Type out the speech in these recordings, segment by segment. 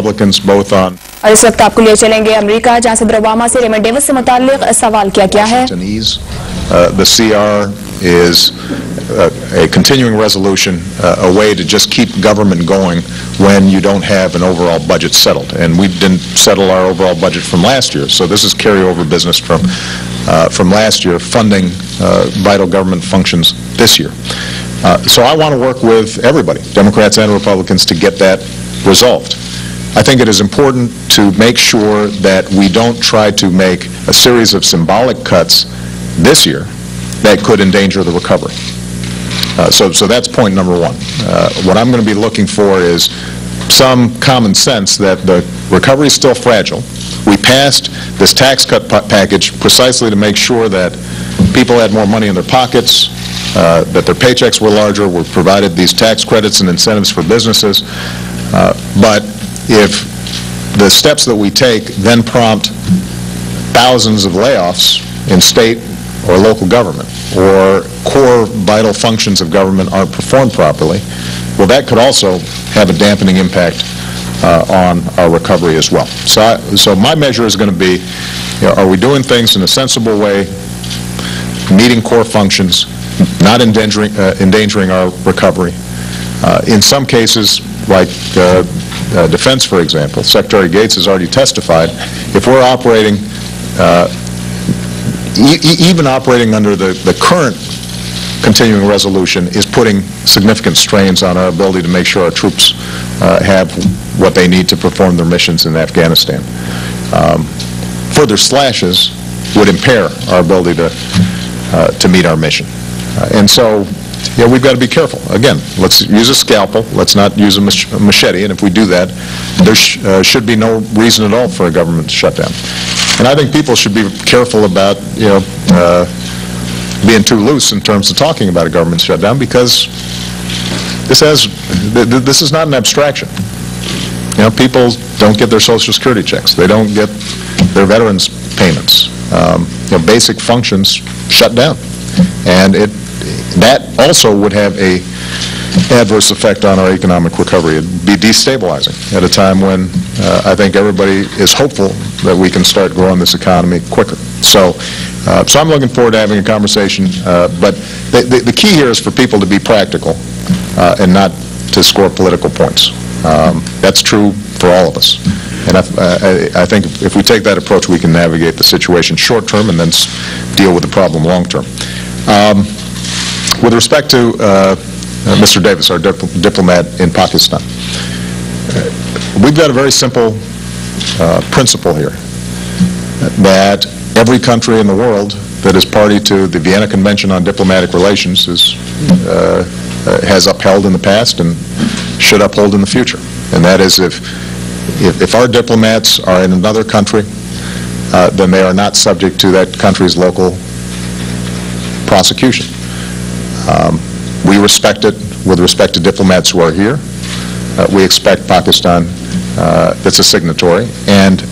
Republicans, both on और इस वक्त आपको ले चलेंगे अमेरिका, जहां सदर ओबामा से रेमंड डेविस से मुताल्लिक सवाल किया गया है। The CR is a continuing resolution, a way to just keep government going when you don't have an overall budget settled. And we didn't settle our overall budget from last year, so this is carryover business from last year, funding vital government functions this year. So I want to work with everybody, Democrats and Republicans, to get that resolved. I think it is important to make sure that we don't try to make a series of symbolic cuts this year that could endanger the recovery. So that's point number one. What I'm going to be looking for is some common sense that the recovery is still fragile. We passed this tax cut package precisely to make sure that people had more money in their pockets, that their paychecks were larger. We provided these tax credits and incentives for businesses. But if the steps that we take then prompt thousands of layoffs in state or local government, or core vital functions of government aren't performed properly, well, that could also have a dampening impact on our recovery as well. So my measure is going to be, are we doing things in a sensible way, meeting core functions, not endangering our recovery? In some cases, like defense, for example, Secretary Gates has already testified, if we're operating, even operating under the current continuing resolution is putting significant strains on our ability to make sure our troops have what they need to perform their missions in Afghanistan. Further slashes would impair our ability to meet our mission. And so, we've got to be careful. Again, let's use a scalpel. Let's not use a machete. And if we do that, there should be no reason at all for a government shutdown. And I think people should be careful about, being too loose in terms of talking about a government shutdown, because this is not an abstraction. People don't get their Social Security checks. They don't get their veterans payments. Basic functions shut down. And that also would have a adverse effect on our economic recovery. It would be destabilizing at a time when I think everybody is hopeful that we can start growing this economy quicker. So I'm looking forward to having a conversation, but the key here is for people to be practical and not to score political points. That's true for all of us. And I think if we take that approach, we can navigate the situation short term and then deal with the problem long term. With respect to Mr. Davis, our diplomat in Pakistan, we've got a very simple principle here, that every country in the world that is party to the Vienna Convention on Diplomatic Relations has upheld in the past and should uphold in the future. And that is, if our diplomats are in another country, then they are not subject to that country's local prosecution. We respect it with respect to diplomats who are here. We expect Pakistan, that's a signatory, and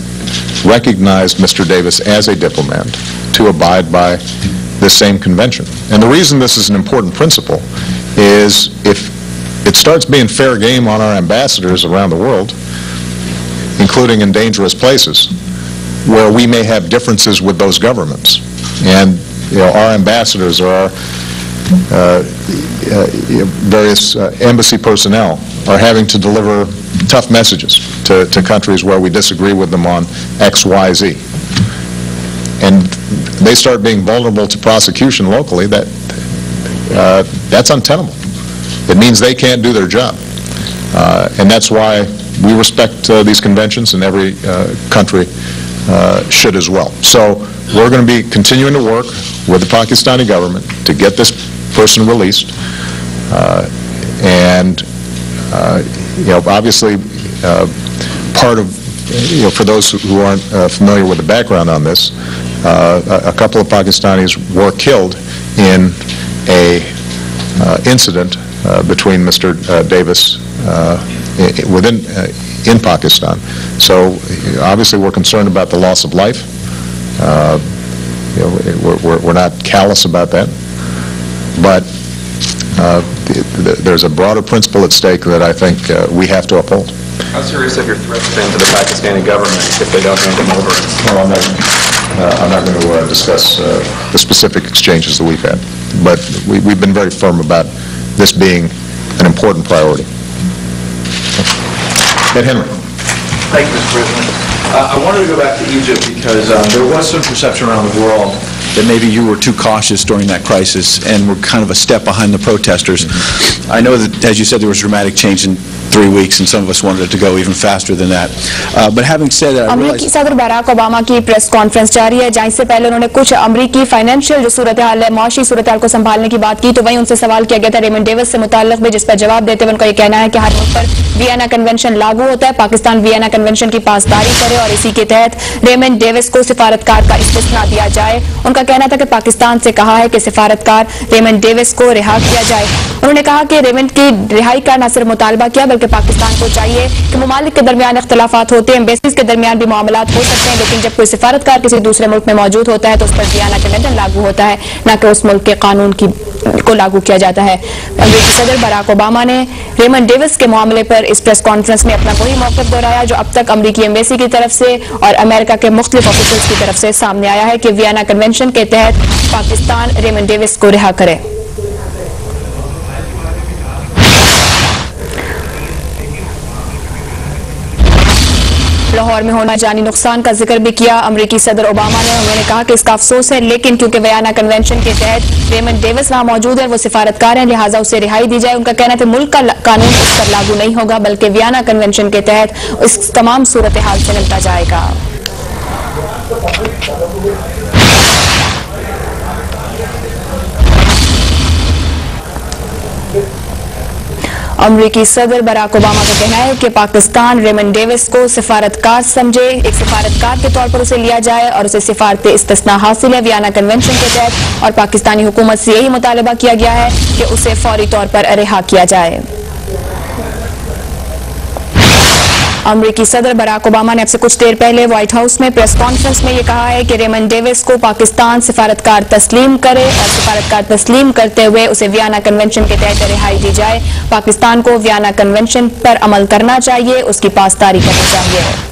recognized Mr. Davis as a diplomat to abide by this same convention. And the reason this is an important principle is if it starts being fair game on our ambassadors around the world, including in dangerous places, where we may have differences with those governments, and our ambassadors or our various embassy personnel are having to deliver tough messages to countries where we disagree with them on X, Y, Z. And they start being vulnerable to prosecution locally, that's untenable. It means they can't do their job. And that's why we respect these conventions, and every country should as well. So we're going to be continuing to work with the Pakistani government to get this person released. Obviously, part of, for those who aren't familiar with the background on this, a couple of Pakistanis were killed in a incident between Mr. Davis in Pakistan. So obviously we're concerned about the loss of life. We're not callous about that. But there's a broader principle at stake that I think we have to uphold. How serious have your threats been to the Pakistani government if they don't hand him over? Well, I'm not going to discuss the specific exchanges that we've had, but we've been very firm about this being an important priority. Ed Henry. Thank you, Mr. President. I wanted to go back to Egypt because there was some perception around the world that maybe you were too cautious during that crisis and were kind of a step behind the protesters. I know that, as you said, there was dramatic change in 3 weeks, and some of us wanted it to go even faster than that. But having said that, I अमरीकी realized... सदर Barack Obama की press conference जारी है, जहां इससे पहले उन्होंने कुछ अमरीकी फाइनेंशियल जो सूरत हाल है, माशी सूरत हाल को संभालने की बात की, तो वहीं उनसे सवाल किया गया था रेमंड डेविस से मुताल्लिक भी, जिस पर जवाब देते हुए उनका यह कहना है कि हर मुल्क पर वियना कन्वेंशन लागू होता है, पाकिस्तान वियना कन्वेंशन की पासदारी करे और इसी के तहत रेमंड डेविस को सिफारतकार का इस्तिस्ना दिया जाए। उनका कहना था कि पाकिस्तान से कहा है कि सिफारतकार रेमंड डेविस को रिहा किया जाए। उन्होंने कहा कि रेमंड की रिहाई का न सिर्फ मुतालबा किया बल्कि पाकिस्तान को चाहिए कि मुमालिक के दरमियान इख्तलाफात होते हैं, एम्बेसीज के दरमियान भी मामलात हो सकते हैं, लेकिन जब कोई सिफारतकार किसी दूसरे मुल्क में मौजूद होता है तो उस पर वियना कन्वेंशन लागू होता है, न कि उस मुल्क के कानून को लागू किया जाता है। अमेरिकी सदर बराक ओबामा ने रेमंड डेविस के मामले पर इस प्रेस कॉन्फ्रेंस में अपना वही मौक़िफ़ दोहराया जो अब तक अमेरिकी एम्बेसी की तरफ से और अमेरिका के मुख्तलिफ ऑफिसर्स की तरफ से सामने आया है कि वियना कन्वेंशन के तहत पाकिस्तान रेमंड डेविस को रिहा करे। लाहौर में होने जानी नुकसान का जिक्र भी किया अमरीकी सदर ओबामा ने। उन्होंने कहा कि इसका अफसोस है, लेकिन क्योंकि वियना कन्वेंशन के तहत रेमंड डेविस वहां मौजूद है, वो सिफारतकार हैं, लिहाजा उसे रिहाई दी जाए। उनका कहना था मुल्क का कानून उस पर लागू नहीं होगा बल्कि वियना कन्वेंशन के तहत इस तमाम सूरत हाल से निपटा जाएगा। अमरीकी सदर बराक ओबामा का कहना है कि पाकिस्तान रेमंड डेविस को सिफारतकार समझे, एक सिफारतकार के तौर पर उसे लिया जाए और उसे सिफारत इस्तिस्ना हासिल है वियना कन्वेंशन के तहत, और पाकिस्तानी हुकूमत से यही मुतालबा किया गया है कि उसे फौरी तौर पर रिहा किया जाए। अमरीकी सदर बराक ओबामा ने अब से कुछ देर पहले व्हाइट हाउस में प्रेस कॉन्फ्रेंस में ये कहा है कि रेमंड डेविस को पाकिस्तान सिफारतकार तस्लीम करे और सिफारतकार तस्लीम करते हुए उसे वियना कन्वेंशन के तहत रिहाई दी जाए। पाकिस्तान को वियना कन्वेंशन पर अमल करना चाहिए, उसकी पासदारी करनी चाहिए।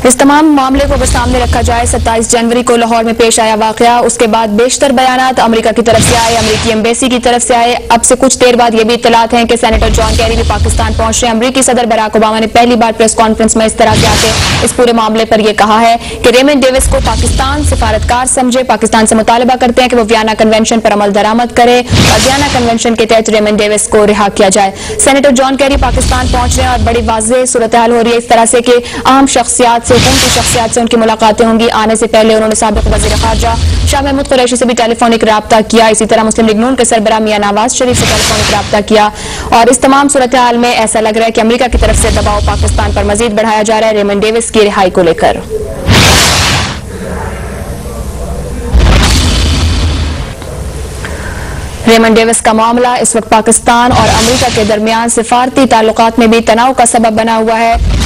इस तमाम मामले को अगर सामने रखा जाए, 27 जनवरी को लाहौर में पेश आया वाकया, उसके बाद बेशतर बयानात अमेरिका की तरफ से आए, अमेरिकी एम्बेसी की तरफ से आए। अब से कुछ देर बाद ये भी इत्तलात हैं कि सेनेटर जॉन कैरी भी पाकिस्तान पहुंच रहे हैं। अमेरिकी सदर बराक ओबामा ने पहली बार प्रेस कॉन्फ्रेंस में इस तरह से आके इस पूरे मामले पर यह कहा है कि रेमंड डेविस को पाकिस्तान सिफारतकार समझे, पाकिस्तान से मुतालबा करते हैं कि वो वियना कन्वेंशन पर अमल दरामद करे और वियना कन्वेंशन के तहत रेमंड डेविस को रिहा किया जाए। सेनेटर जॉन कैरी पाकिस्तान पहुंच रहे हैं और बड़ी वाज़ेह सूरत हाल हो रही है इस तरह से कि अहम शख्सियात से, हुकूमती शख्सियात से उनकी मुलाकातें होंगी। आने से पहले उन्होंने साबिक वज़ीर ख़ारजा शाह महमूद कुरैशी से भी टेलीफोनिक राब्ता किया, इसी तरह मुस्लिम लीग नून के सरबराह मियां नवाज शरीफ से टेलीफोनिक राब्ता किया, और इस तमाम सूरत हाल में ऐसा लग रहा है कि अमेरिका की तरफ से दबाव पाकिस्तान पर मजीद बढ़ाया जा रहा है रेमंड डेविस की रिहाई को लेकर। रेमंड डेविस का मामला इस वक्त पाकिस्तान और अमेरिका के दरमियान सिफारती ताल्लुकात में भी तनाव का सबब बना हुआ है।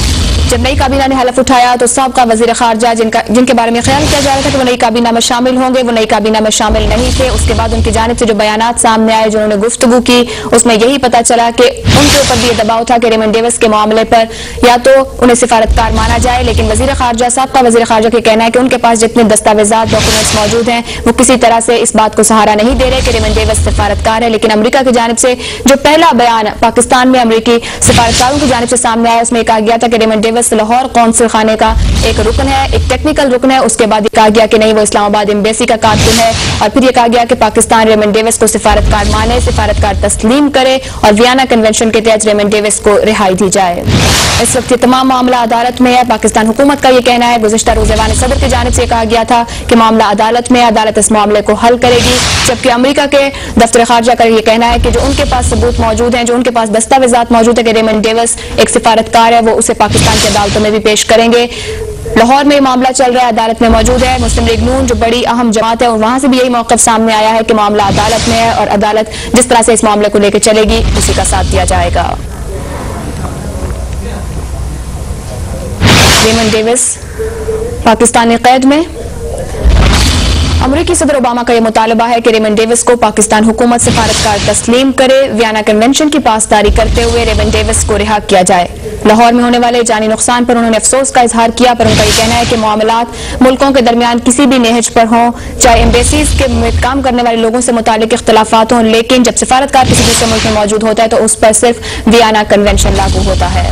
जब नई काबीना ने हलफ उठाया तो साबका वजीर खारजा जिनके बारे में ख्याल किया जा रहा था कि वो नई काबीना में शामिल होंगे, वो नई काबीना में शामिल नहीं थे। उसके बाद उनकी जानिब से जो बयानात सामने आए, जो उन्होंने गुफ्तगू की, उसमें यही पता चला कि उनके ऊपर भी ये दबाव था कि रेमंड डेविस के मामले पर या तो उन्हें सिफारतकार माना जाए, लेकिन वजीर खारजा, साबका वजीर खारजा का कहना है कि उनके पास जितने दस्तावेजात, डॉक्यूमेंट्स मौजूद हैं, वो किसी तरह से इस बात को सहारा नहीं दे रहे कि रेमंड डेविस सिफारतकार है। लेकिन अमेरिका की जानिब से जो पहला बयान पाकिस्तान में अमेरिकी सिफारतकारों की जानिब से सामने आया, उसमें कहा गया था कि रेमंड डेविस लाहौर कौंसिल खाने का एक रुकन है, एक टेक्निकल रुकन है। उसके बाद कहा गया कि नहीं, वो इस्लामाबाद एम्बेसी का कारकुन है, और फिर यह कहा गया कि पाकिस्तान रेमंड डेविस को सिफारतकार माने, सिफारतकार तस्लीम करे और वियना कन्वेंशन के तहत रेमंड डेविस को रिहाई दी जाए। इस वक्त ये तमाम मामला अदालत में है। पाकिस्तान हुकूमत का यह कहना है, गुज़िश्ता रोज़ ऐवान सदर की जानिब से कहा गया था कि मामला अदालत में, अदालत इस मामले को हल करेगी, जबकि अमेरिका के दफ्तर खारजा का यह कहना है कि जो उनके पास सबूत मौजूद हैं, जो उनके पास दस्तावेजात मौजूद है कि रेमंड डेविस एक सिफारतकार है, वो उसे पाकिस्तान की अदालतों में भी पेश करेंगे। लाहौर में मामला चल रहा है, अदालत में मौजूद है मुस्लिम लीग नून, जो बड़ी अहम जमात है, और वहां से भी यही मौक़िफ़ सामने आया है कि मामला अदालत में है और अदालत जिस तरह से इस मामले को लेकर चलेगी उसी का साथ दिया जाएगा। रेमंड डेविस पाकिस्तानी कैद में। 27 जनवरी को लाहौर में पेश आया वाकया, उसके बाद बेशतर बयानात अमेरिका की तरफ से आए, अमेरिकी एम्बेसी की तरफ से। जब नई काबीना ने हलफ उठाया तो साबका वज़ीर ख़ारजा शाह महमूद कुरैशी से टेलीफोनिक राब्ता किया, इसी तरह मुस्लिम लीग नून के सरबराह मियां नवाज शरीफ से टेलीफोनिक राब्ता किया, और इस तमाम सूरत हाल में ऐसा लग रहा है कि अमेरिका की तरफ से दबाव पाकिस्तान पर मजीद बढ़ाया जा रहा है रेमंड डेविस की रिहाई को लेकर। अमरीकी सदर ओबामा का यह मुतालबा है कि रेमन डेविस को पाकिस्तान हुकूमत सफारतकार तस्लीम करे। वियना कन्वेंशन की पासदारी करते हुए रेमन डेविस को रिहा किया जाए। लाहौर में होने वाले जानी नुकसान पर उन्होंने अफसोस का इजहार किया, पर उनका यह कहना है कि मामलात मुल्कों के दरमियान किसी भी नहज पर हों, चाहे एम्बेसीज के में काम करने वाले लोगों से मुतालिक इख्तलाफात हों, लेकिन जब सफारतकार किसी दूसरे मुल्क में मौजूद होता है तो उस पर सिर्फ वियना कन्वेंशन लागू होता है।